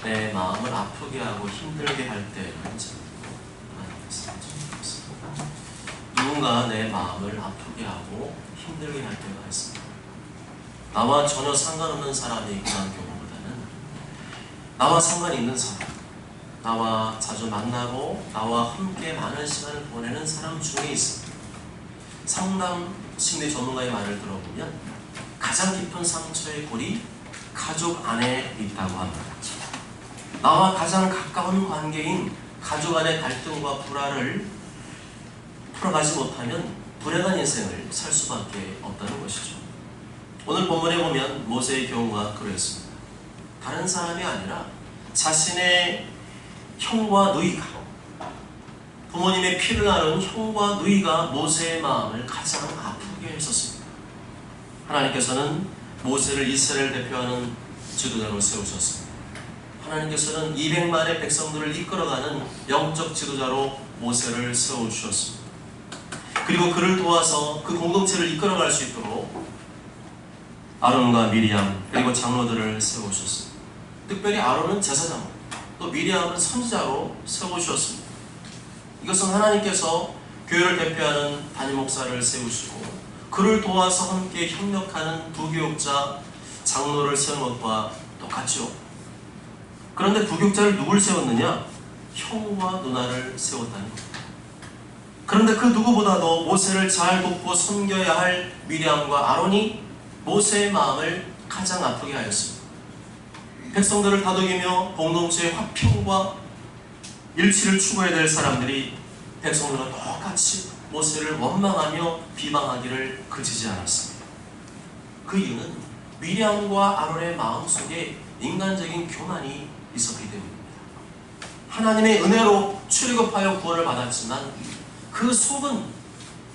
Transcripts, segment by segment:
내 마음을 아프게 하고 힘들게 할 때는 하나님께서 찾아주셨습니다. 누군가 내 마음을 아프게 하고 힘들게 할 때가 있습니다. 나와 전혀 상관없는 사람이 그런 경우보다는 나와 상관이 있는 사람, 나와 자주 만나고 나와 함께 많은 시간을 보내는 사람 중에 있습니다. 상담 심리 전문가의 말을 들어보면 가장 깊은 상처의 골이 가족 안에 있다고 합니다. 나와 가장 가까운 관계인 가족 안의 갈등과 불화를 풀어가지 못하면 불행한 인생을 살 수밖에 없다는 것이죠. 오늘 본문에 보면 모세의 경우가 그랬습니다. 다른 사람이 아니라 자신의 형과 누이가, 부모님의 피를 나눈 형과 누이가 모세의 마음을 가장 아프게 했었습니다. 하나님께서는 모세를 이스라엘 대표하는 지도자로 세우셨습니다. 하나님께서는 200만의 백성들을 이끌어가는 영적 지도자로 모세를 세워주셨습니다. 그리고 그를 도와서 그 공동체를 이끌어갈 수 있도록 아론과 미리암 그리고 장로들을 세우셨습니다. 특별히 아론은 제사장, 또 미리암은 선지자로 세우셨습니다. 이것은 하나님께서 교회를 대표하는 담임 목사를 세우시고 그를 도와서 함께 협력하는 부교육자, 장로를 세운 것과 똑같죠. 그런데 부교육자를 누굴 세웠느냐? 형과 누나를 세웠다는 겁니다. 그런데 그 누구보다도 모세를 잘 돕고 섬겨야 할 미리암과 아론이 모세의 마음을 가장 아프게 하였습니다. 백성들을 다독이며 공동체의 화평과 일치를 추구해야 될 사람들이 백성들과 똑같이 모세를 원망하며 비방하기를 그치지 않았습니다. 그 이유는 미리암과 아론의 마음속에 인간적인 교만이 있었기 때문입니다. 하나님의 은혜로 출애굽하여 구원을 받았지만 그 속은,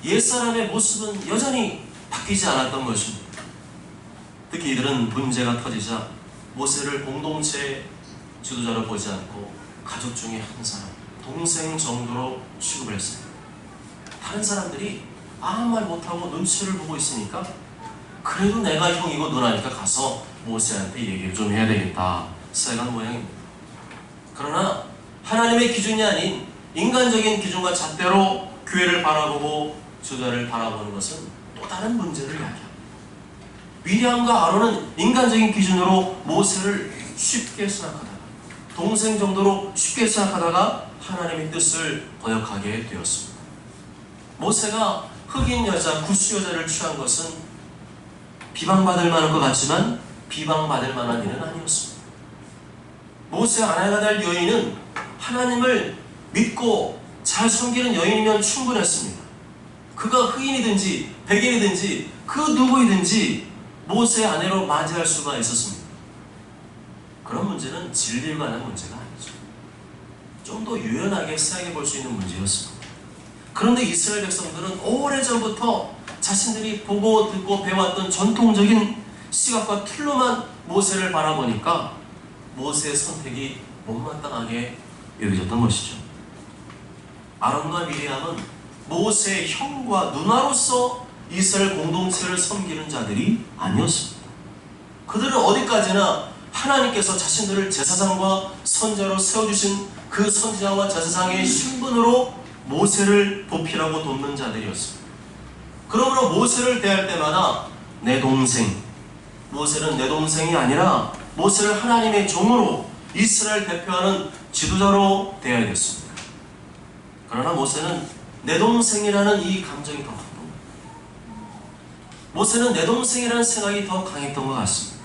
옛사람의 모습은 여전히 바뀌지 않았던 것입니다. 특히 이들은 문제가 터지자 모세를 공동체 지도자로 보지 않고 가족 중에 한 사람, 동생 정도로 취급을 했습니다. 다른 사람들이 아무 말 못하고 눈치를 보고 있으니까 그래도 내가 형이고 누나니까 가서 모세한테 얘기를 좀 해야 되겠다 생각한 모양입니다. 그러나 하나님의 기준이 아닌 인간적인 기준과 잣대로 교회를 바라보고 지도자를 바라보는 것은 또 다른 문제를 야기합니다. 미리암과 아론은 인간적인 기준으로 모세를 쉽게 생각하다가, 동생 정도로 쉽게 생각하다가 하나님의 뜻을 거역하게 되었습니다. 모세가 흑인 여자, 구스 여자를 취한 것은 비방받을 만한 것 같지만 비방받을 만한 일은 아니었습니다. 모세 아내가 될 여인은 하나님을 믿고 잘 섬기는 여인이면 충분했습니다. 그가 흑인이든지 백인이든지 그 누구이든지 모세의 아내로 맞이할 수가 있었습니다. 그런 문제는 진리에 관한 문제가 아니죠. 좀 더 유연하게 생각해 볼 수 있는 문제였습니다. 그런데 이스라엘 백성들은 오래전부터 자신들이 보고 듣고 배웠던 전통적인 시각과 틀로만 모세를 바라보니까 모세의 선택이 못마땅하게 여겨졌던 것이죠. 아론과 미리암은 모세의 형과 누나로서 이스라엘 공동체를 섬기는 자들이 아니었습니다. 그들은 어디까지나 하나님께서 자신들을 제사장과 선지자로 세워주신 그 선지자와 제사장의 신분으로 모세를 보필하고 돕는 자들이었습니다. 그러므로 모세를 대할 때마다 내 동생, 모세는 내 동생이 아니라 모세를 하나님의 종으로 이스라엘 대표하는 지도자로 대해야 됐습니다. 그러나 모세는 내 동생이라는 이 감정이 더 컸던 겁니다. 모세는 내 동생이라는 생각이 더 강했던 것 같습니다.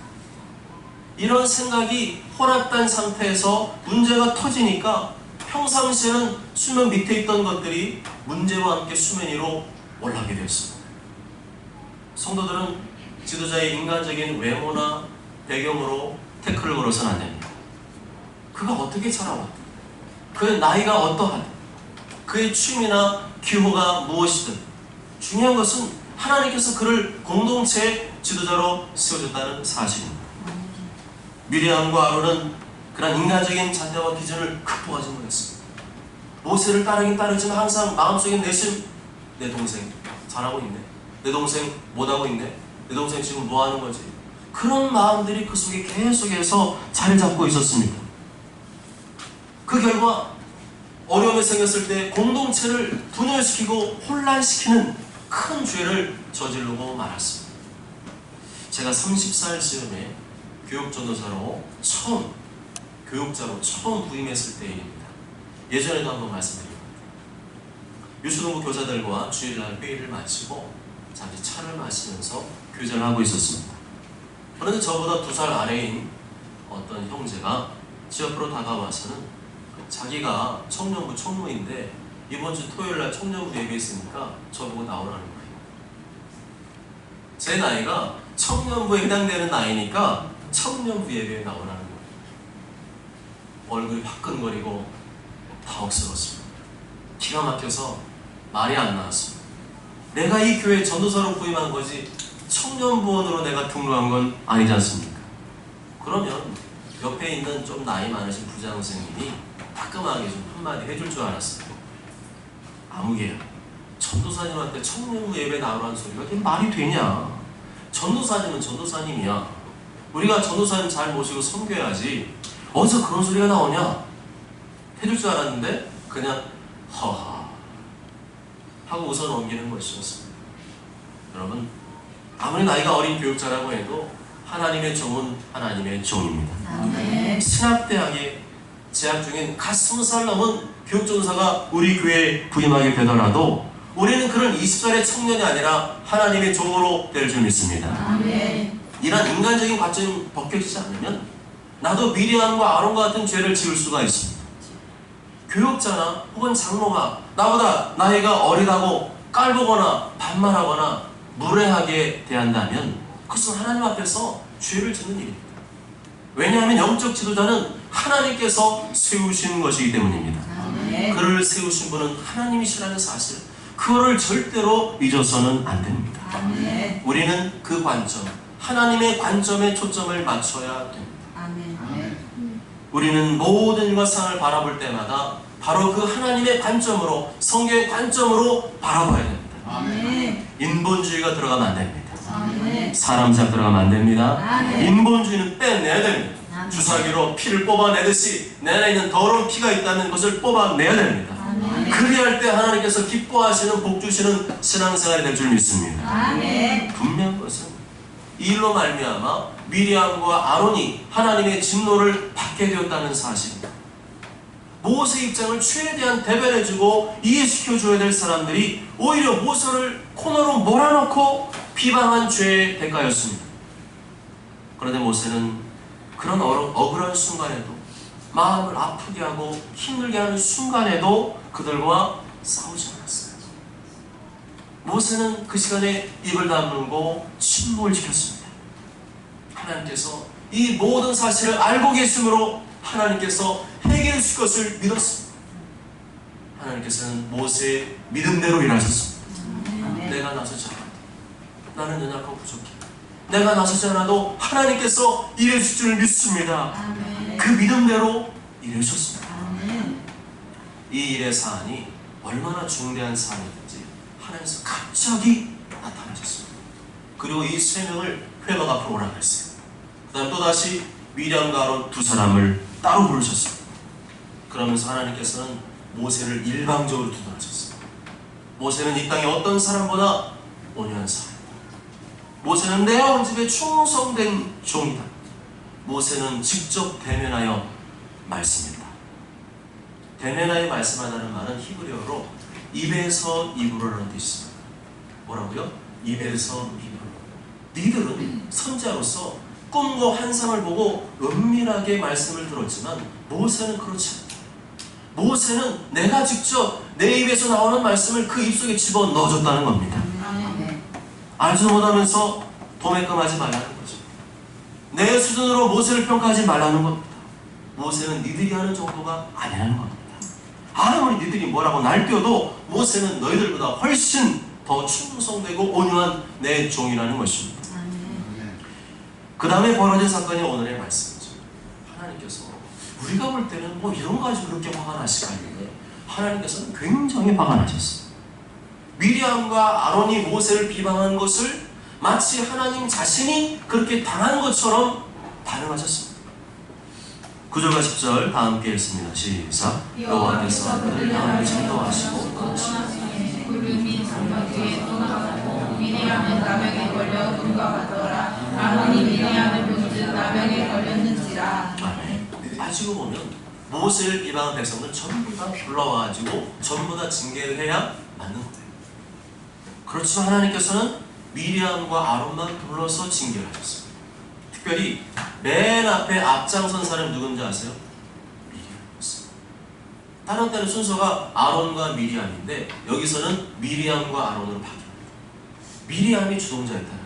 이런 생각이 혼합된 상태에서 문제가 터지니까 평상시에는 수면 밑에 있던 것들이 문제와 함께 수면 위로 올라가게 되었습니다. 성도들은 지도자의 인간적인 외모나 배경으로 태클을 걸어서는 안 됩니다. 그가 어떻게 자라왔든, 그의 나이가 어떠하든, 그의 취미나 기호가 무엇이든 중요한 것은 하나님께서 그를 공동체의 지도자로 세워줬다는 사실입니다. 미리암과 아론은 그런 인간적인 잣대와 기준을 극복하지 못했습니다. 모세를 따르긴 따르지만 항상 마음속에 내심 내 동생 잘하고 있네, 내 동생 못하고 있네, 내 동생 지금 뭐하는 거지, 그런 마음들이 그 속에 계속해서 자리 잡고 있었습니다. 그 결과 어려움이 생겼을 때 공동체를 분열시키고 혼란시키는 큰 죄를 저지르고 말았습니다. 제가 30살 즈음에 교육전도사로 교육자로 처음 부임했을 때의 일입니다. 예전에도 한번 말씀드립니다. 유초등부 교사들과 주일날 회의를 마치고 잠시 차를 마시면서 교제를 하고 있었습니다. 그런데 저보다 2살 아래인 어떤 형제가 제 옆으로 다가와서는 자기가 청년부 총무인데 이번 주 토요일날 청년부 예배 있으니까 저보고 나오라는 거예요. 제 나이가 청년부에 해당되는 나이니까 청년부 예배에 나오라는 거예요. 얼굴이 화끈거리고 당혹스러웠습니다. 기가 막혀서 말이 안 나왔습니다. 내가 이 교회 전도사로 부임한 거지 청년부원으로 내가 등록한 건 아니지 않습니까? 그러면 옆에 있는 좀 나이 많으신 부장 선생님이 따끔하게 좀 한마디 해줄 줄 알았어요. 아무개야, 전도사님한테 청년부 예배 나오라는 소리가 이게 말이 되냐? 전도사님은 전도사님이야. 우리가 전도사님 잘 모시고 섬겨야지 어디서 그런 소리가 나오냐? 해줄 줄 알았는데 그냥 허하 하고 웃어 넘기는 것이었습니다. 여러분, 아무리 나이가 어린 교육자라고 해도 하나님의 종은 하나님의 종입니다. 아멘. 신학대학에 재학 중인 갓 20살 넘은 교육전도사가 우리 교회에 부임하게 되더라도 우리는 그런 20살의 청년이 아니라 하나님의 종으로 될 줄 믿습니다. 아멘. 이런 인간적인 관점이 벗겨지지 않으면 나도 미리암과 아론과 같은 죄를 지을 수가 있습니다. 교육자나 혹은 장로가 나보다 나이가 어리다고 깔보거나 반말하거나 무례하게 대한다면 그것은 하나님 앞에서 죄를 짓는 일입니다. 왜냐하면 영적 지도자는 하나님께서 세우신 것이기 때문입니다. 아멘. 그를 세우신 분은 하나님이시라는 사실, 그거를 절대로 잊어서는 안 됩니다. 아멘. 우리는 그 관점, 하나님의 관점에 초점을 맞춰야 됩니다. 아멘. 우리는 모든 일과상을 바라볼 때마다 바로 그 하나님의 관점으로, 성경의 관점으로 바라봐야 됩니다. 아멘. 인본주의가 들어가면 안 됩니다. 아멘. 사람 잘 들어가면 안 됩니다. 아멘. 인본주의는 빼내야 됩니다. 아멘. 주사기로 피를 뽑아내듯이 내 안에 있는 더러운 피가 있다는 것을 뽑아내야 됩니다. 아멘. 그리할 때 하나님께서 기뻐하시는 복 주시는 신앙생활이 될 줄 믿습니다. 아멘. 분명한 것은 이 일로 말미암아 미리암과 아론이 하나님의 진노를 받게 되었다는 사실입니다. 모세 입장을 최대한 대변해주고 이해시켜줘야 될 사람들이 오히려 모세를 코너로 몰아넣고 비방한 죄의 대가였습니다. 그런데 모세는 그런 억울한 순간에도, 마음을 아프게 하고 힘들게 하는 순간에도 그들과 싸우지 않았어요. 모세는 그 시간에 입을 다물고 침묵을 지켰습니다. 하나님께서 이 모든 사실을 알고 계심으로 하나님께서 해결해 주실 것을 믿었습니다. 하나님께서는 모세의 믿음대로 일하셨습니다. 아멘. 내가 나서지 않아도, 나는 연약하고 부족해, 내가 나서지 않아도 하나님께서 일해 주실 줄 믿습니다. 아멘. 그 믿음대로 일해 주셨습니다. 아멘. 이 일의 사안이 얼마나 중대한 사안이든지 하나님께서 갑자기 나타나셨습니다. 그리고 이 3명을 회막 앞으로 오라고 했어요. 그 다음 또다시 미리암과 아론 2사람을 따로 부르셨습니다. 그러면서 하나님께서는 모세를 일방적으로 두둔하셨습니다. 모세는 이 땅에 어떤 사람보다 온유한 사람이다. 모세는 내가 온 집에 충성된 종이다. 모세는 직접 대면하여 말씀했다. 대면하여 말씀하다는 말은 히브리어로 입에서 입으로라는 뜻입니다. 뭐라고요? 입에서 입으로. 니들은 선지자로서 꿈과 환상을 보고 은밀하게 말씀을 들었지만 모세는 그렇지 않다. 모세는 내가 직접 내 입에서 나오는 말씀을 그 입속에 집어넣어줬다는 겁니다. 아멘. 알지도 못하면서 도매금하지 말라는 거죠. 내 수준으로 모세를 평가하지 말라는 겁니다. 모세는 니들이 하는 정도가 아니라는 겁니다. 아무리 니들이 뭐라고 날뛰어도 모세는 너희들보다 훨씬 더 충성되고 온유한 내 종이라는 것입니다. 그 다음에 벌어진 사건이 오늘의 말씀이죠. 하나님께서 우리가 볼 때는 뭐 이런 거 가지고 그렇게 화가 나실까 했는데 하나님께서는 굉장히 화가 나셨어요. 미리암과 아론이 모세를 비방한 것을 마치 하나님 자신이 그렇게 당한 것처럼 반응하셨습니다. 9절과 10절 다 함께 읽습니다. 시작. 여호와께서 그들 향하여 진노하시고 떠나시니 구름이 성벽 위에 떠나갔고 미리암은 나병에 걸려 눈과 같더라. 아론이 미리암을 본즉 나병에 걸렸는지라. 아멘. 빠지고 보면 모세를 비방한 백성들 전부 다 불러와가지고 전부 다 징계를 해야 맞는 거예요. 그렇지만 하나님께서는 미리암과 아론만 불러서 징계를 하셨습니다. 특별히 맨 앞에 앞장선 사람이 누군지 아세요? 미리암이었어요. 다른 때는 순서가 아론과 미리암인데 여기서는 미리암과 아론으로 바뀝니다. 미리암이 주동자였다는,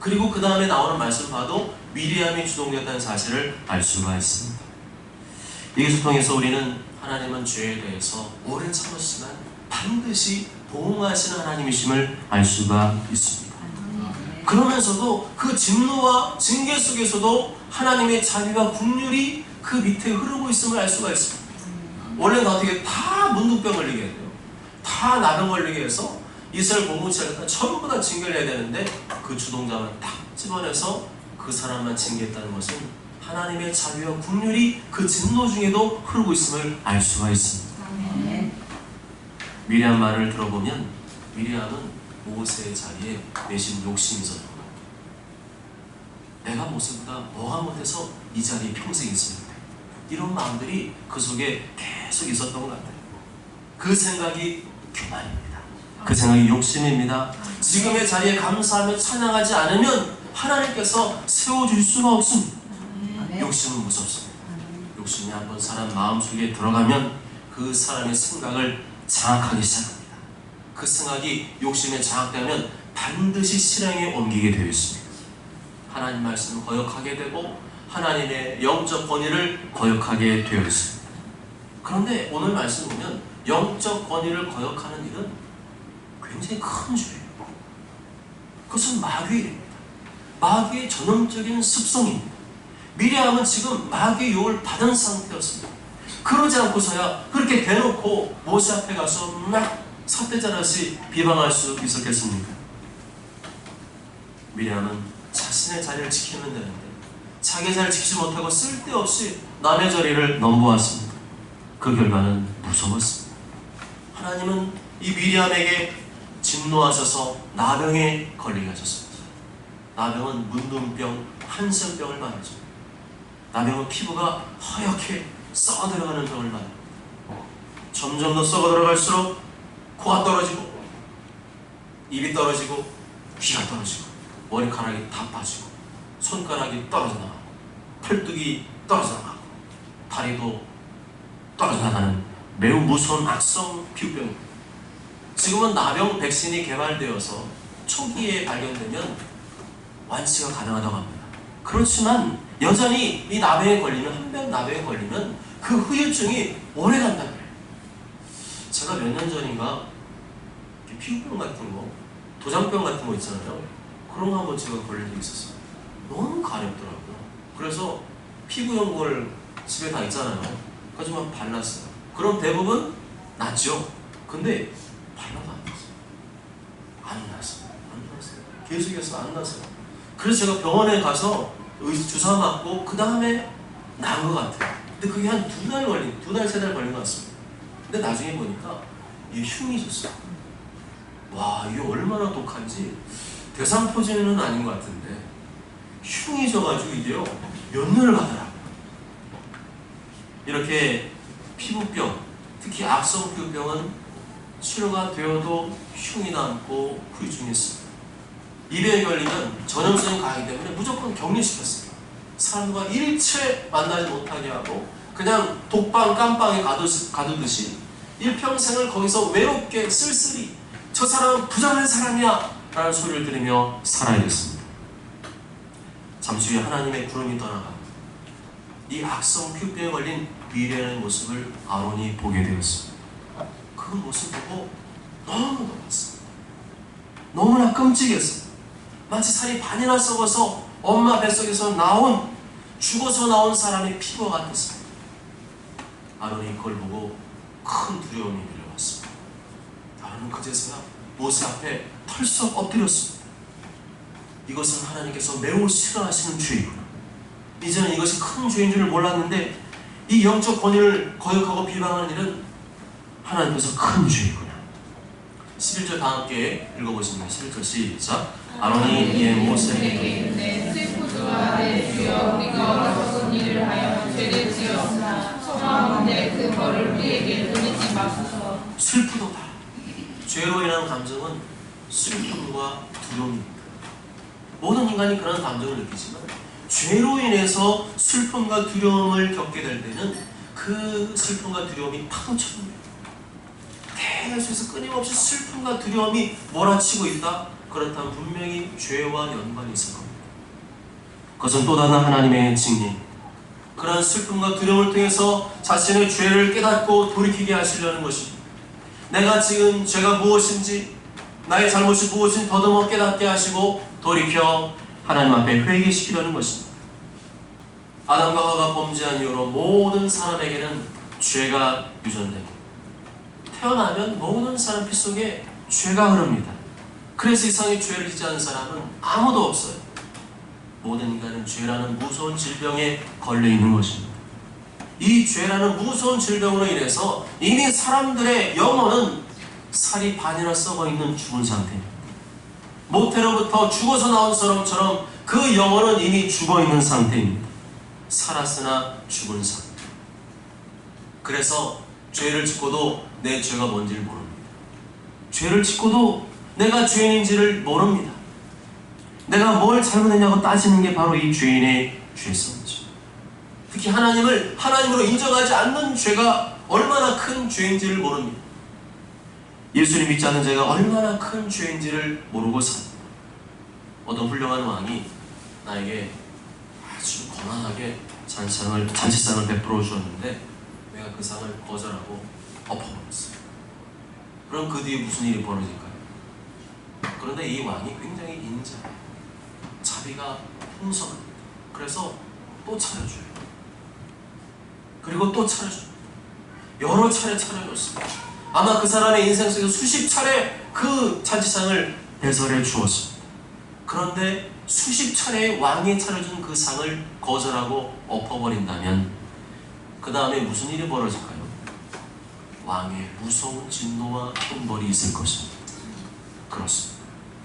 그리고 그 다음에 나오는 말씀을 봐도 미리암이 주동자였다는 사실을 알 수가 있습니다. 이것을 통해서 우리는 하나님은 죄에 대해서 오래 참으시지만 반드시 보응하시는 하나님이심을 알 수가 있습니다. 그러면서도 그 진노와 징계 속에서도 하나님의 자비와 긍휼이 그 밑에 흐르고 있음을 알 수가 있습니다. 원래는 어떻게 다 문둥병 걸리게 해요. 다 나병 걸리게 해서 이스라엘 공무체를 전부 다 징계를 해야 되는데 그 주동자만 딱 집어내서 그 사람만 징계했다는 것은 하나님의 자비와 긍휼이 그 진노 중에도 흐르고 있음을 알 수가 있습니다. 미리암 말을 들어보면 미리암은 모세의 자리에 내심 욕심이 있었던 것 같아요. 내가 모세보다 뭐가 못해서 이 자리에 평생 있어야 돼. 이런 마음들이 그 속에 계속 있었던 것 같아요. 그 생각이 교만입니다. 그 생각이 욕심입니다. 지금의 자리에 감사하며 찬양하지 않으면 하나님께서 세워줄 수가 없습니다. 욕심은 무섭습니다. 욕심이 한번 사람 마음속에 들어가면 그 사람의 생각을 장악하기 시작합니다. 그 생각이 욕심에 장악되면 반드시 실행에 옮기게 되어 있습니다. 하나님 말씀을 거역하게 되고 하나님의 영적 권위를 거역하게 되어 있습니다. 그런데 오늘 말씀 보면 영적 권위를 거역하는 일은 굉장히 큰 죄예요. 그것은 마귀의 일입니다. 마귀의 전형적인 습성입니다. 미리암은 지금 마귀의 유혹을 받은 상태였습니다. 그러지 않고서야 그렇게 대놓고 모세 앞에 가서 막 삿대질하듯이 비방할 수 있었겠습니까? 미리암은 자신의 자리를 지키면 되는데 자기 자리를 지키지 못하고 쓸데없이 남의 자리를 넘보았습니다. 그 결과는 무서웠습니다. 하나님은 이 미리암에게 진노하셔서 나병에 걸리게 하셨습니다. 나병은 문둥병, 한센병을 말하죠. 나병은 피부가 하얗게 썩어 들어가는 병을 말합니다. 점점 더 썩어 들어갈수록 코가 떨어지고 입이 떨어지고 귀가 떨어지고 머리카락이 다 빠지고 손가락이 떨어져 나가고 팔뚝이 떨어져 나가고 다리도 떨어져 나가는 매우 무서운 악성 피부병입니다. 지금은 나병 백신이 개발되어서 초기에 발견되면 완치가 가능하다고 합니다. 그렇지만 여전히 이 나병에 걸리면, 한 번 나병에 걸리면 그 후유증이 오래 간다고 해요. 제가 몇 년 전인가 피부병 같은 거, 도장병 같은 거 있잖아요. 그런 거 한번 제가 걸린 적이 있었어요. 너무 가렵더라고요. 그래서 피부 연고를 집에 다 있잖아요. 그래서 발랐어요. 그럼 대부분 낫죠. 근데 발라도 안 났어요. 안 났어요. 안 났어요. 계속해서 안 났어요. 그래서 제가 병원에 가서 주사 맞고 그 다음에 나은 것 같아요. 근데 그게 한 2달 걸린, 2달, 3달 걸린 것 같습니다. 근데 나중에 보니까 이게 흉이 졌어요. 와, 이게 얼마나 독한지 대상포진은 아닌 것 같은데 흉이 져가지고 이게요 몇 년을 가더라고요. 이렇게 피부병, 특히 악성 피부병은 치료가 되어도 흉이 남고 후유증이 있습니다. 입에 걸리면 전염성이 강하기 때문에 무조건 격리시켰습니다. 사람과 일체 만나지 못하게 하고 그냥 독방 깜방에 가두듯이 일평생을 거기서 외롭게 쓸쓸히 저 사람은 부정한 사람이야 라는 소리를 들으며 살아야겠습니다. 잠시 후에 하나님의 구름이 떠나가 이 악성 피부병에 걸린 미리암의 모습을 아론이 보게 되었습니다. 그 모습 보고 너무 놀랐습니다. 너무나 끔찍했습니다. 마치 살이 반이나 썩어서 엄마 뱃속에서 죽어서 나온 사람의 피부와 같았습니다. 아론이 그걸 보고 큰 두려움이 밀려왔습니다. 아론은 그제서야 모세 앞에 털썩 엎드렸습니다. 이것은 하나님께서 매우 싫어하시는 죄이구나. 이제는 이것이 큰 죄인 줄을 몰랐는데 이 영적 권위를 거역하고 비방하는 일은 하나님께서 큰 죄이구나. 11절 다 함께 읽어보십니다. 11절 시작. 아론이 이에 모세에게 내 슬프도다 내 주여 우리가 어리석은 일을 하여 죄를 지었으나 청하건대 그 벌을 우리에게 돌리지 마소서. 슬프도다. 죄로 인한 감정은 슬픔과 두려움입니다. 모든 인간이 그런 감정을 느끼지만 죄로 인해서 슬픔과 두려움을 겪게 될 때는 그 슬픔과 두려움이 파도처럼 계속해서 끊임없이 슬픔과 두려움이 몰아치고 있다. 그렇다면 분명히 죄와 연관이 있을 겁니다. 그것은 또 다른 하나님의 징계. 그러한 슬픔과 두려움을 통해서 자신의 죄를 깨닫고 돌이키게 하시려는 것입니다. 내가 지금 죄가 무엇인지, 나의 잘못이 무엇인지 더듬어 깨닫게 하시고 돌이켜 하나님 앞에 회개시키려는 것입니다. 아담과 하와가 범죄한 이후로 모든 사람에게는 죄가 유전됩니다. 태어나면 모든 사람 피 속에 죄가 흐릅니다. 그래서 이상의 죄를 짓지 않은 사람은 아무도 없어요. 모든 인간은 죄라는 무서운 질병에 걸려있는 것입니다. 이 죄라는 무서운 질병으로 인해서 이미 사람들의 영혼은 살이 반이나 썩어있는 죽은 상태입니다. 모태로부터 죽어서 나온 사람처럼 그 영혼은 이미 죽어있는 상태입니다. 살았으나 죽은 상태. 그래서 죄를 짓고도 내 죄가 뭔지를 모릅니다. 죄를 짓고도 내가 죄인인지를 모릅니다. 내가 뭘 잘못했냐고 따지는 게 바로 이 죄인의 죄성이죠. 특히 하나님을 하나님으로 인정하지 않는 죄가 얼마나 큰 죄인지를 모릅니다. 예수님 믿지 않는 자가 얼마나 큰 죄인지를 모르고 삽니다. 어떤 훌륭한 왕이 나에게 아주 거만하게 잔치상을 베풀어 주었는데 내가 그 상을 거절하고 엎어버렸어요. 그럼 그 뒤에 무슨 일이 벌어질까요? 그런데 이 왕이 굉장히 인자해요. 자비가 풍성합니다. 그래서 또 차려줘요. 그리고 또 차려줍니다. 여러 차례 차려줬습니다. 아마 그 사람의 인생 속에서 수십 차례 그 잔치상을 배설해 주었습니다. 그런데 수십 차례 왕이 차려준 그 상을 거절하고 엎어버린다면 그 다음에 무슨 일이 벌어질까요? 왕의 무서운 진노와 형벌이 있을 것입니다. 그렇습니다.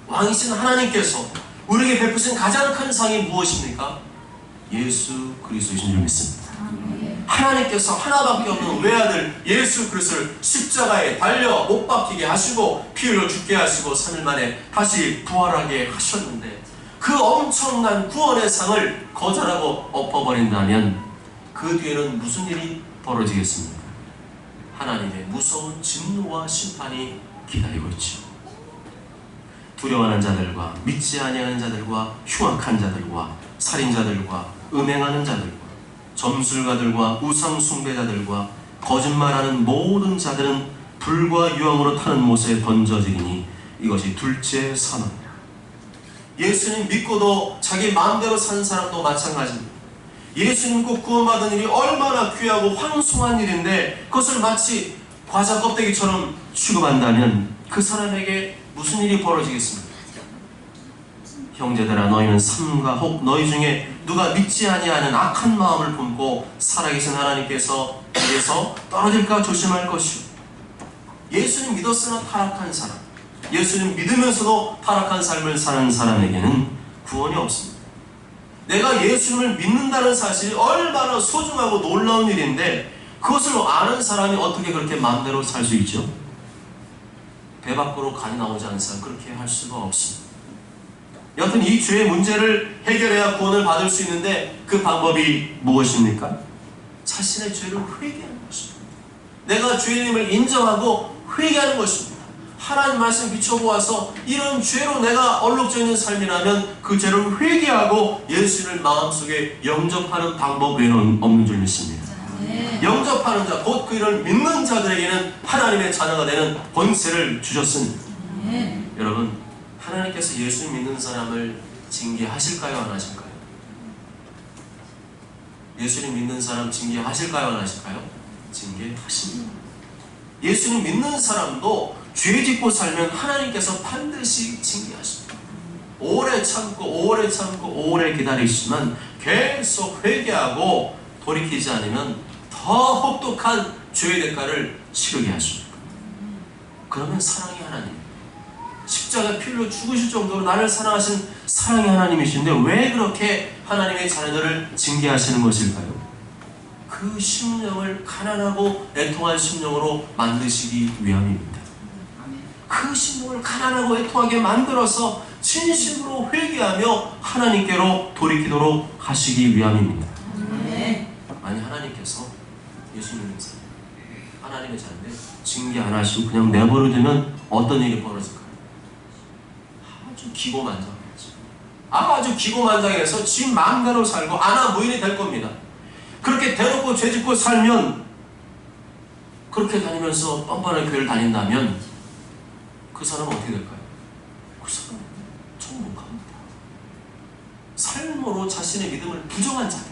왕이신 하나님께서 우리에게 베푸신 가장 큰 상이 무엇입니까? 예수 그리스도이신 줄 믿습니다. 하나님께서 하나밖에 없는 외아들 예수 그리스도를 십자가에 달려 못 박히게 하시고 피 흘려 죽게 하시고 3일 만에 다시 부활하게 하셨는데 그 엄청난 구원의 상을 거절하고 엎어버린다면 그 뒤에는 무슨 일이 벌어지겠습니까? 하나님의 무서운 진노와 심판이 기다리고 있죠. 두려워하는 자들과 믿지 아니하는 자들과 흉악한 자들과 살인자들과 음행하는 자들과 점술가들과 우상 숭배자들과 거짓말하는 모든 자들은 불과 유황으로 타는 못에 던져지리니 이것이 둘째 사망이라. 예수님 믿고도 자기 마음대로 사는 사람도 마찬가지입니다. 예수님 믿고 구원받은 일이 얼마나 귀하고 황송한 일인데 그것을 마치 과자 껍데기처럼 취급한다면 그 사람에게 무슨 일이 벌어지겠습니까? 형제들아 너희는 삼가 혹 너희 중에 누가 믿지 아니하는 악한 마음을 품고 살아계신 하나님께서 떨어질까 조심할 것이오. 예수님 믿었으나 타락한 사람, 예수님 믿으면서도 타락한 삶을 사는 사람에게는 구원이 없습니다. 내가 예수님을 믿는다는 사실이 얼마나 소중하고 놀라운 일인데 그것을 아는 사람이 어떻게 그렇게 마음대로 살 수 있죠? 배 밖으로 간이 나오지 않는 사람 그렇게 할 수가 없습니다. 여튼 이 죄의 문제를 해결해야 구원을 받을 수 있는데 그 방법이 무엇입니까? 자신의 죄를 회개하는 것입니다. 내가 죄인임을 인정하고 회개하는 것입니다. 하나님 말씀 비춰보아서 이런 죄로 내가 얼룩져 있는 삶이라면 그 죄를 회개하고 예수를 마음속에 영접하는 방법 외에는 없는 줄 믿습니다. 영접하는 자, 곧 그 일을 믿는 자들에게는 하나님의 자녀가 되는 권세를 주셨습니다. 여러분, 하나님께서 예수 믿는 사람을 징계하실까요? 안 하실까요? 예수님 믿는 사람 징계하실까요? 안 하실까요? 징계하십니다. 예수님 믿는 사람도 죄 짓고 살면 하나님께서 반드시 징계하십니다. 오래 참고 오래 기다리시지만 계속 회개하고 돌이키지 않으면 더 혹독한 죄의 대가를 치르게 하십니다. 그러면 사랑의 하나님, 십자가 필로 죽으실 정도로 나를 사랑하신 사랑의 하나님이신데 왜 그렇게 하나님의 자녀들을 징계하시는 것일까요? 그 심령을 가난하고 애통한 심령으로 만드시기 위함입니다. 그 심령을 가난하고 애통하게 만들어서 진심으로 회개하며 하나님께로 돌이키도록 하시기 위함입니다. 아니, 하나님께서 예수님의 자녀, 하나님의 자녀인데 징계 안 하시고 그냥 내버려두면 어떤 일이 벌어질까요? 아주 기고만장하죠. 아주 기고만장해서 지 마음대로 살고 아나무인이 될 겁니다. 그렇게 대놓고 죄짓고 살면, 그렇게 다니면서 뻔뻔한 교회를 다닌다면 그 사람은 어떻게 될까요? 그 사람은 천국 갑니다. 삶으로 자신의 믿음을 부정한 자이죠.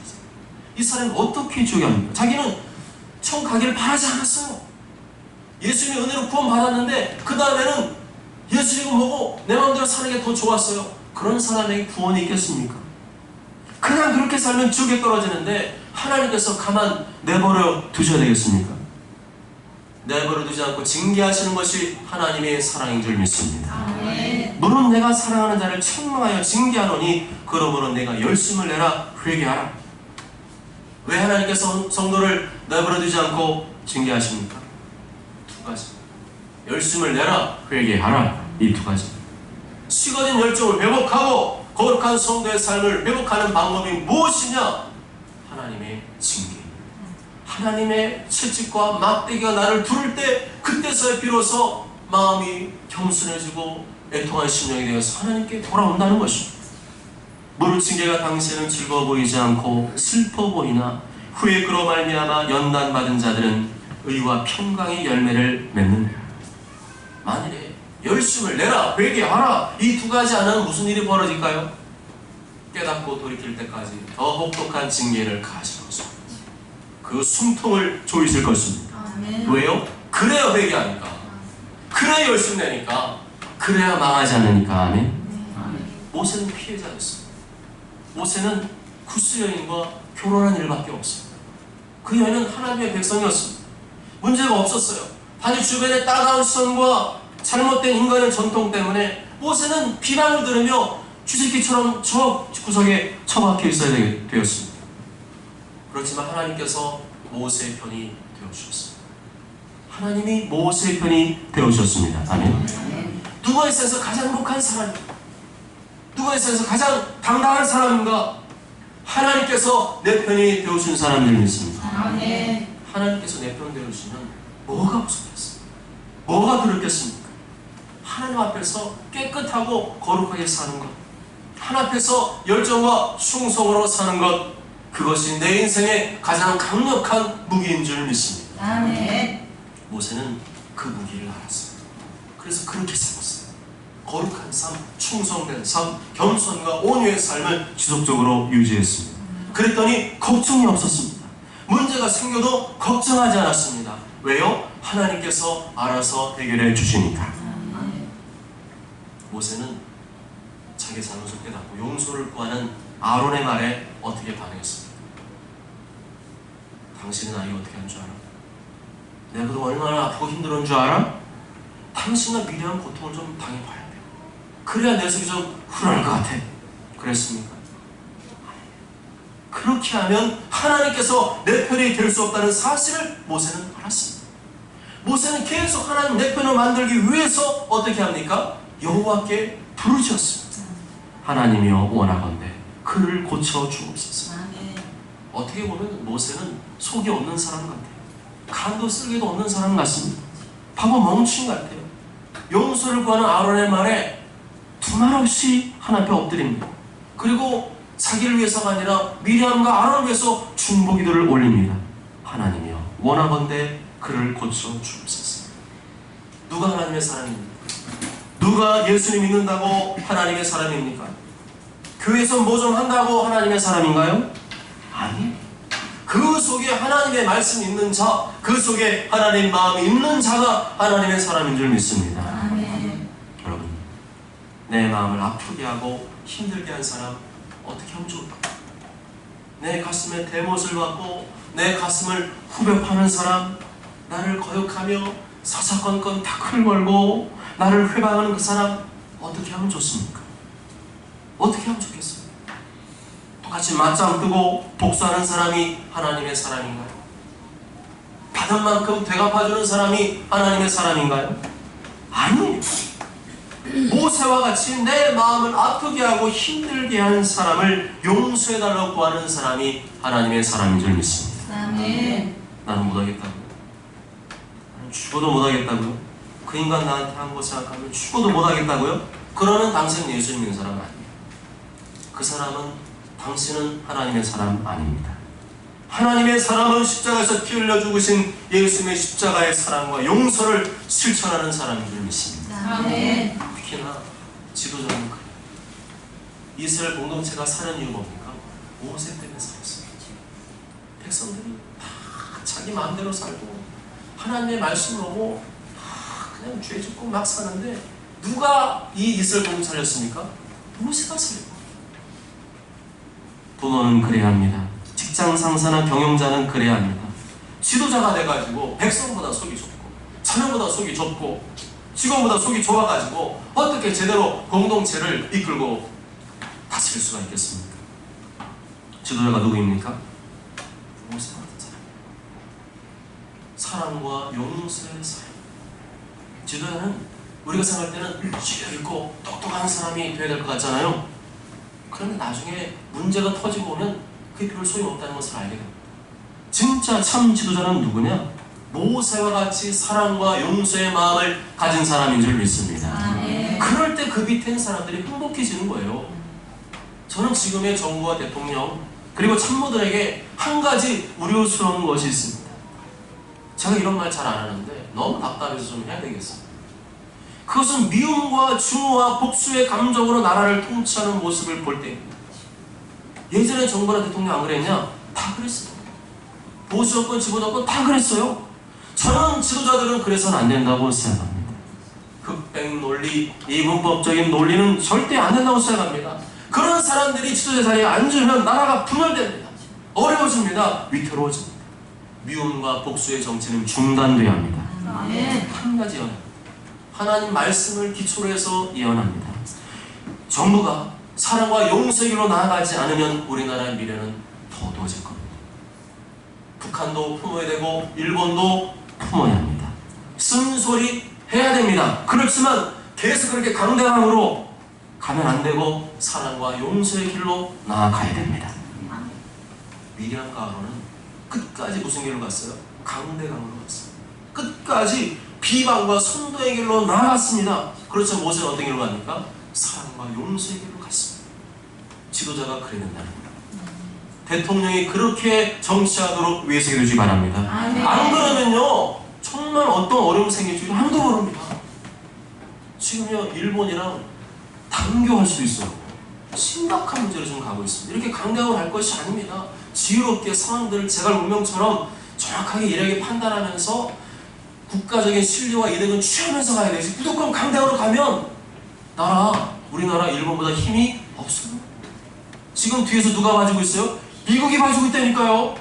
이 사람이 어떻게 주의합니까? 자기는 천국 가기를 바라지 않았어요. 예수님의 은혜로 구원받았는데 그 다음에는 예수님을 보고 내 마음대로 사는 게 더 좋았어요. 그런 사람에게 구원이 있겠습니까? 그냥 그렇게 살면 지옥에 떨어지는데 하나님께서 가만 내버려 두셔야 되겠습니까? 내버려 두지 않고 징계하시는 것이 하나님의 사랑인 줄 믿습니다. 너는 내가 사랑하는 자를 책망하여 징계하노니 그러므로 내가 열심을 내라 회개하라. 왜 하나님께서 성도를 내버려 두지 않고 징계하십니까? 두 가지. 열심을 내라 회개하라. 이 두 가지. 식어진 열정을 회복하고 거룩한 성도의 삶을 회복하는 방법이 무엇이냐? 하나님의 징계. 하나님의 채찍과 막대기가 나를 두를 때 그때서야 비로소 마음이 겸손해지고 애통한 심령이 되어서 하나님께 돌아온다는 것입니다. 무릇 징계가 당시에는 즐거워 보이지 않고 슬퍼 보이나 후에 그로 말미암아 연단받은 자들은 의와 평강의 열매를 맺는다. 만일에 열심을 내라 회개하라 이 두 가지 안 하면 무슨 일이 벌어질까요? 깨닫고 돌이킬 때까지 더 혹독한 징계를 가하실 것입니다. 그 숨통을 조이실 것입니다. 왜요? 그래야 회개하니까, 그래야 열심 내니까, 그래야 망하지 않으니까. 아멘. 모세는 피해자였어요. 모세는 구스 여인과 결혼한 일밖에 없어요. 그 여인은 하나님의 백성이었습니다. 문제가 없었어요. 단지 주변의 따가운 시선과 잘못된 인간의 전통 때문에 모세는 비방을 들으며 쥐새끼처럼 저 구석에 처박혀 있어야 되었습니다. 그렇지만 하나님께서 모세의 편이 되어주셨습니다. 하나님이 모세의 편이 되어주셨습니다. 아멘. 누가 이 세상에서 가장 행복한 사람인가? 누가 이 세상에서 가장 당당한 사람인가? 하나님께서 내 편이 되어주신 사람을 믿습니다. 아멘. 하나님께서 내 편 되어주시면 뭐가 무섭겠습니까? 뭐가 두렵겠습니까? 하나님 앞에서 깨끗하고 거룩하게 사는 것, 하나님 앞에서 열정과 충성으로 사는 것, 그것이 내 인생의 가장 강력한 무기인 줄 믿습니다. 아멘. 모세는 그 무기를 알았어요. 그래서 그렇게 살았어요. 거룩한 삶, 충성된 삶, 겸손과 온유의 삶을 지속적으로 유지했습니다. 그랬더니 걱정이 없었습니다. 문제가 생겨도 걱정하지 않았습니다. 왜요? 하나님께서 알아서 해결해 주시니까. 모세는 자기 잘못을 깨닫고 용서를 구하는 아론의 말에 어떻게 반응했습니까? 당신은 아이 어떻게 한 줄 알아? 내가 그동안 얼마나 아프고 힘들었는 줄 알아? 당신과 미래한 고통을 좀 당해봐야 돼. 그래야 내 속이 좀 후련할 것 같아. 그랬습니까? 그렇게 하면 하나님께서 내 편이 될 수 없다는 사실을 모세는 알았습니다. 모세는 계속 하나님 내 편을 만들기 위해서 어떻게 합니까? 여호와께 부르짖었습니다. 하나님이여 원하건대 그를 고쳐 주옵소서. 어떻게 보면 모세는 속이 없는 사람 같아요. 간도 쓸개도 없는 사람 같습니다. 바보 멍충이 같아요. 용서를 구하는 아론의 말에 두말 없이 하나님 앞에 엎드립니다. 그리고 자기를 위해서가 아니라 미리암과 아론을 위해서 중보기도를 올립니다. 하나님이여 원하건대 그를 고쳐 주옵소서. 누가 하나님의 사람입니까? 누가 예수님 믿는다고 하나님의 사람입니까? 교회에서 뭐 좀 한다고 하나님의 사람인가요? 아니. 그 속에 하나님의 말씀이 있는 자, 그 속에 하나님 마음이 있는 자가 하나님의 사람인 줄 믿습니다. 아멘. 여러분, 내 마음을 아프게 하고 힘들게 한 사람 어떻게 하면 좋을까? 내 가슴에 대못을 받고 내 가슴을 후벼 파는 사람, 나를 거역하며 사사건건 탁을 걸고 나를 회방하는 그 사람 어떻게 하면 좋습니까? 어떻게 하면 좋겠어요? 똑같이 맞짱 뜨고 복수하는 사람이 하나님의 사람인가요? 받은 만큼 되갚아주는 사람이 하나님의 사람인가요? 아니에요. 모세와 같이 내 마음을 아프게 하고 힘들게 한 사람을 용서해달라고 구하는 사람이 하나님의 사람인 줄 믿습니다. 아멘. 나는 못하겠다고요? 나는 죽어도 못하겠다고요? 그 인간 나한테 한 거 생각하면 죽어도 못하겠다고요? 그러면 당신은 예수 믿는 사람 아니에요. 그 사람은 당신은 하나님의 사람 아닙니다. 하나님의 사람은 십자가에서 피 흘려 죽으신 예수님의 십자가의 사랑과 용서를 실천하는 사람인 줄 믿습니다. 아멘. 특히나 지도자는 그래요. 이스라엘 공동체가 사는 이유 뭡니까? 모세 때문에 살았어요. 백성들이 다 자기 마음대로 살고 하나님의 말씀을 오고 다 그냥 죄 짓고 막 사는데 누가 이 이스라엘 공동체를 살렸습니까? 모세가 살렸고. 부모는 그래야 합니다. 직장 상사나 경영자는 그래야 합니다. 지도자가 돼가지고 백성보다 속이 좁고 자녀보다 속이 좁고 직원보다 속이 좁아가지고 어떻게 제대로 공동체를 이끌고 다스릴 수가 있겠습니까? 지도자가 누구입니까? 모세 같은 사람. 사랑과 용서의 사람. 지도자는 우리가 생각할 때는 지혜 있고 똑똑한 사람이 되어야 될 것 같잖아요. 그런데 나중에 문제가 터지고 오면 그게 별 소용없다는 것을 알게 됩니다. 진짜 참 지도자는 누구냐? 모세와 같이 사랑과 용서의 마음을 가진 사람인 줄 믿습니다. 아멘. 그럴 때 그 밑에 있는 사람들이 행복해지는 거예요. 저는 지금의 정부와 대통령 그리고 참모들에게 한 가지 우려스러운 것이 있습니다. 제가 이런 말 잘 안 하는데 너무 답답해서 좀 해야 되겠어요. 그것은 미움과 증오와 복수의 감정으로 나라를 통치하는 모습을 볼 때입니다. 예전에 정부나 대통령 안 그랬냐? 다 그랬어요. 보수 정권, 지도 정권 다 그랬어요. 저는 지도자들은 그래서는 안 된다고 생각합니다. 흑백 논리, 이분법적인 논리는 절대 안 된다고 생각합니다. 그런 사람들이 지도자 자리에 앉으면 나라가 분열됩니다. 어려워집니다. 위태로워집니다. 미움과 복수의 정치는 중단돼야 합니다. 아멘. 한 가지 예언합니다. 하나님 말씀을 기초로 해서 예언합니다. 정부가 사랑과 용서의 길로 나아가지 않으면 우리나라의 미래는 더 어두워질 겁니다. 북한도 품어야 되고 일본도 품어야 합니다. 쓴소리 해야 됩니다. 그렇지만 계속 그렇게 강대강으로 가면 안 되고 사랑과 용서의 길로 나아가야 됩니다. 미리암 가로는 끝까지 무슨 길로 갔어요? 강대강으로 갔어요. 끝까지 비방과 선도의 길로 나아갔습니다. 그렇죠. 모세는 어떤 길로 갑니까? 사랑과 용서의 길로 갔습니다. 지도자가 그래야 된다는 겁니다. 대통령이 그렇게 정치하도록 위해서 해주시기 바랍니다. 아멘. 안 그러면요 정말 어떤 어려움 생길지 아무도 모릅니다. 지금요 일본이랑 단교할 수 있어요. 심각한 문제로 지금 가고 있습니다. 이렇게 강경으로 갈 것이 아닙니다. 지혜롭게 상황들을 제갈 운명처럼 정확하게 일하게 판단하면서 국가적인 신뢰와 이득은 취하면서 가야 되지. 무조건 강대으로 가면 우리나라 일본보다 힘이 없어요. 지금 뒤에서 누가 봐주고 있어요? 미국이 봐주고 있다니까요.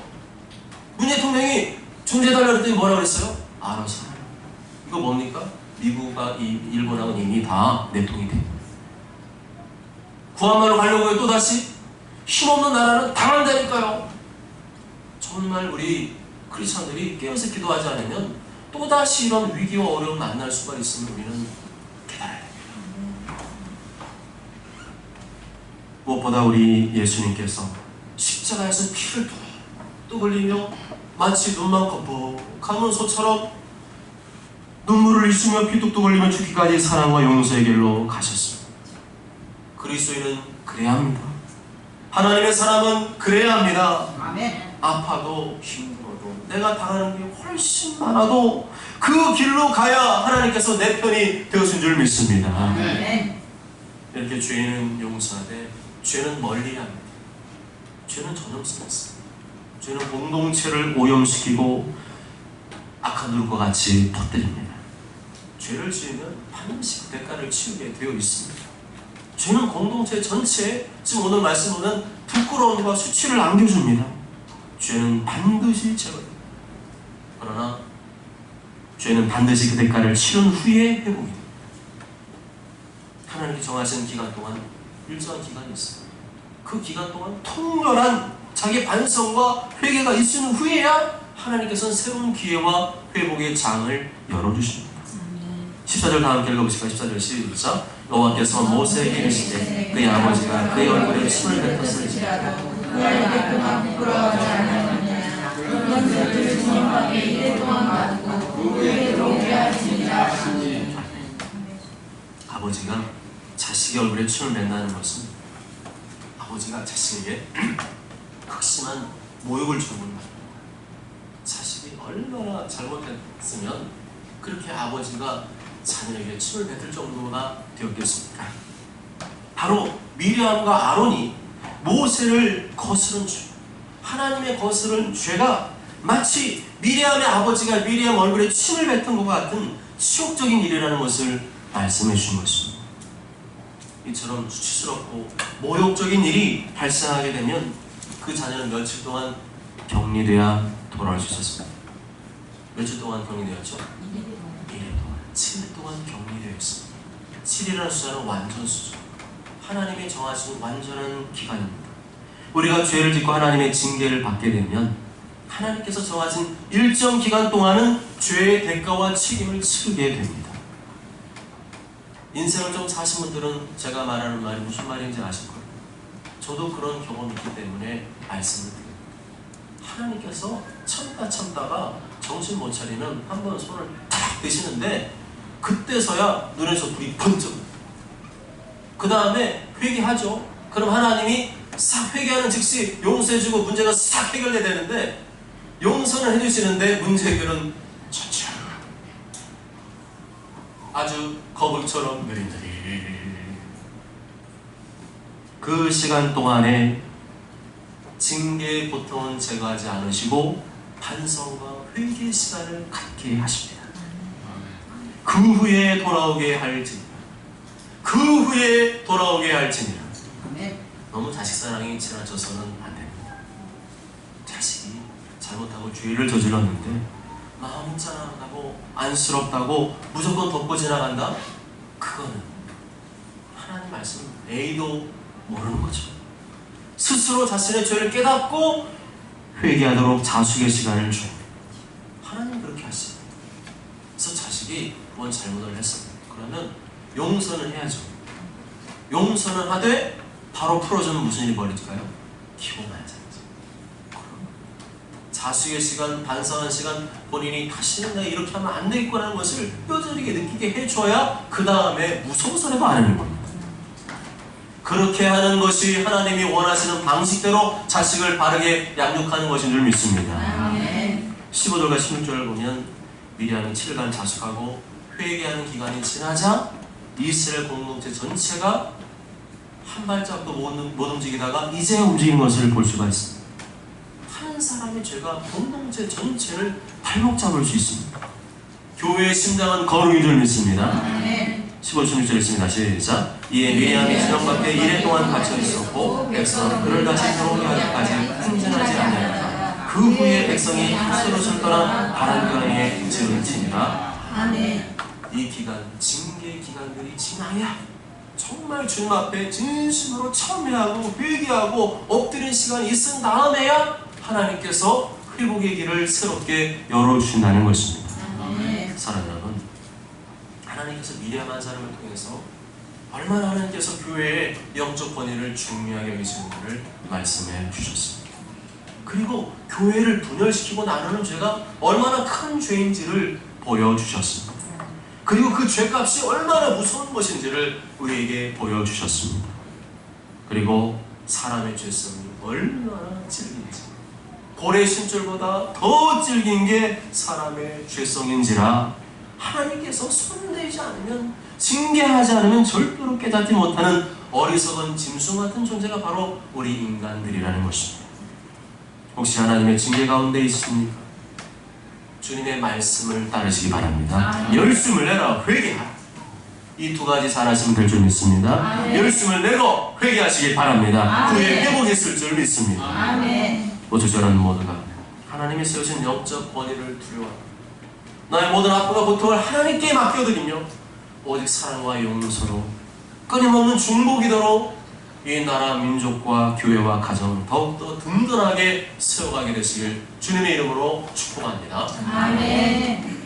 문 대통령이 중재달라고 했더니 뭐라고 그랬어요? 알아서. 이거 뭡니까? 미국과 일본하고는 이미 다 내통이 돼. 구한말로 가려고 해요. 또다시 힘없는 나라는 당한다니까요. 정말 우리 크리스천들이 깨어서 기도하지 않으면 또다시 이런 위기와 어려움 만날 수가 있으면 우리는 깨달아야 됩니다. 무엇보다 우리 예수님께서 십자가에서 피를 뚝뚝 흘리며 마치 눈만 껌뻑하는 소처럼 눈물을 흘리시며 피 뚝뚝 흘리며 죽기까지 사랑과 용서의 길로 가셨습니다. 그리스도인은 그래야 합니다. 하나님의 사람은 그래야 합니다. 아멘. 아파도 힘들어도 내가 당하는 게 훨씬 많아도 그 길로 가야 하나님께서 내 편이 되어준 줄 믿습니다. 아멘. 이렇게 죄는 용서하되 죄는 멀리야 합니다. 죄는 전염성했습니다. 죄는 공동체를 오염시키고 악한 물과 같이 퍼뜨립니다. 죄를 지으면 반드시 대가를 치르게 되어 있습니다. 죄는 공동체 전체에 지금 오늘 말씀보다는 부끄러움과 수치를 안겨줍니다. 죄는 반드시 제거됩니다. 그러나 죄는 반드시 그 대가를 치른 후에 회복이 됩니다. 하나님께 정하신 기간 동안 일정한 기간이 있습니다. 그 기간 동안 통렬한 자기 반성과 회개가 있은 후에야 하나님께서는 새로운 기회와 회복의 장을 열어주십니다. 14절 다 함께 읽어보실까요? 14절 시작. 여호와께서 모세에게 이르시되 그의 아버지가 그의 얼굴에 침을 뱉었을지라도 그 알게 동안 부끄러워하지 않았느냐. 그런 죄를 주님 앞에 이래 동안 가두고 그에게 들어오게 하시니라. 아버지가 자식의 얼굴에 침을 뱉는다는 것은 아버지가 자식에게 극심한 모욕을 주는 겁니다. 자식이 얼마나 잘못했으면 그렇게 아버지가 자녀에게 침을 뱉을 정도가 되었겠습니까? 바로 미리암과 아론이 모세를 거스른 죄, 하나님의 거스른 죄가 마치 미리암의 아버지가 미리암 얼굴에 침을 뱉은 것 같은 치욕적인 일이라는 것을 말씀해 주신 것입니다. 이처럼 수치스럽고 모욕적인 일이 발생하게 되면 그 자녀는 며칠 동안 격리되어야 돌아올 수 있었습니다. 며칠 동안 격리되었죠? 1일 동안, 7일 동안 격리되어 있습니다. 7일이라는 숫자는 완전 수죠. 하나님이 정하신 완전한 기간입니다. 우리가 죄를 짓고 하나님의 징계를 받게 되면 하나님께서 정하신 일정 기간 동안은 죄의 대가와 책임을 치르게 됩니다. 인생을 좀 사신 분들은 제가 말하는 말이 무슨 말인지 아실 거예요. 저도 그런 경험이 있기 때문에 말씀을 드립니다. 하나님께서 참다가 정신 못 차리면 한번 손을 탁 드시는데 그때서야 눈에서 불이 번쩍. 그 다음에 회개하죠. 그럼 하나님이 싹 회개하는 즉시 용서해주고 문제가 싹 해결돼야 되는데 용서는 해주시는데 문제 해결은 천천히 아주 거북처럼 느릿느릿. 그 시간 동안에 징계의 고통은 제거하지 않으시고 반성과 회개의 시간을 갖게 하십니다. 그 후에 돌아오게 할지니라. 그 후에 돌아오게 할지니라. 너무 자식 사랑이 지나쳐서는 안 됩니다. 자식이 잘못하고 죄를 저질렀는데 마음이 짠하다고 안쓰럽다고 무조건 덮고 지나간다? 그거는 하나님 말씀 A도 모르는 거죠. 스스로 자신의 죄를 깨닫고 회개하도록 자숙의 시간을 줘야 돼요. 하나님 그렇게 하시죠. 그래서 자식이 뭔 잘못을 했습니다. 그러면 용서는 해야죠. 용서는 하되 바로 풀어주면 무슨 일이 벌어질까요? 기분 만장이죠. 자숙의 시간, 반성한 시간, 본인이 다시는 내가 이렇게 하면 안 되겠구나는 것을 뼈저리게 느끼게 해줘야 그 다음에 무서워서라도 안 하는 겁니다. 그렇게 하는 것이 하나님이 원하시는 방식대로 자식을 바르게 양육하는 것인 줄 믿습니다. 15절과 16절을 보면 미리암이 7일간 자숙하고 회개하는 기간이 지나자 이스라엘 공동체 전체가 한 발짝도 못 움직이다가 이제 움직이는 것을 볼 수가 있습니다. 한 사람의 죄가 공동체 전체를 발목 잡을 수 있습니다. 교회의 심장은 거룩인 줄 믿습니다. 15, 16절 있습니다. 시작. 이에 미리암이 진영 밖에 1일 동안 갇혀 있었고 백성은 그를 다시 들어오게 하기까지 흥진하지 않았다. 그 후에 백성이 스스롯을 떠나 바람가에 지을지니라. 이 기간, 징계 기간들이 지나야 정말 주님 앞에 진심으로 참회하고 회개하고 엎드린 시간이 있은 다음에야 하나님께서 회복의 길을 새롭게 열어주신다는 것입니다. 사랑하는 여러분, 하나님께서 미리암 한 사람을 통해서 얼마나 하나님께서 교회의 영적 권위를 중요하게 여기시는지를 말씀해 주셨습니다. 그리고 교회를 분열시키고 나누는 죄가 얼마나 큰 죄인지를 보여주셨습니다. 그리고 그 죄값이 얼마나 무서운 것인지를 우리에게 보여주셨습니다. 그리고 사람의 죄성이 얼마나 질긴지, 고래 심줄보다 더 질긴 게 사람의 죄성인지라 하나님께서 손대지 않으면, 징계하지 않으면 절대로 깨닫지 못하는 어리석은 짐승 같은 존재가 바로 우리 인간들이라는 것입니다. 혹시 하나님의 징계 가운데 있습니까? 주님의 말씀을 따르시기 바랍니다. 열심을 내라, 회개하라. 이 두 가지 잘하시면 될 줄 믿습니다. 아멘. 열심을 내고 회개하시기 바랍니다. 아멘. 후에 회복했을 줄 믿습니다. 아멘. 어쩌저런 모두가 하나님이 세우신 영적 권위를 두려워합니다. 나의 모든 아픔과 고통을 하나님께 맡겨드리며 오직 사랑과 용서로 끊임없는 중보기도로 이 나라 민족과 교회와 가정을 더욱더 든든하게 세워가게 되시길 주님의 이름으로 축복합니다. 아멘.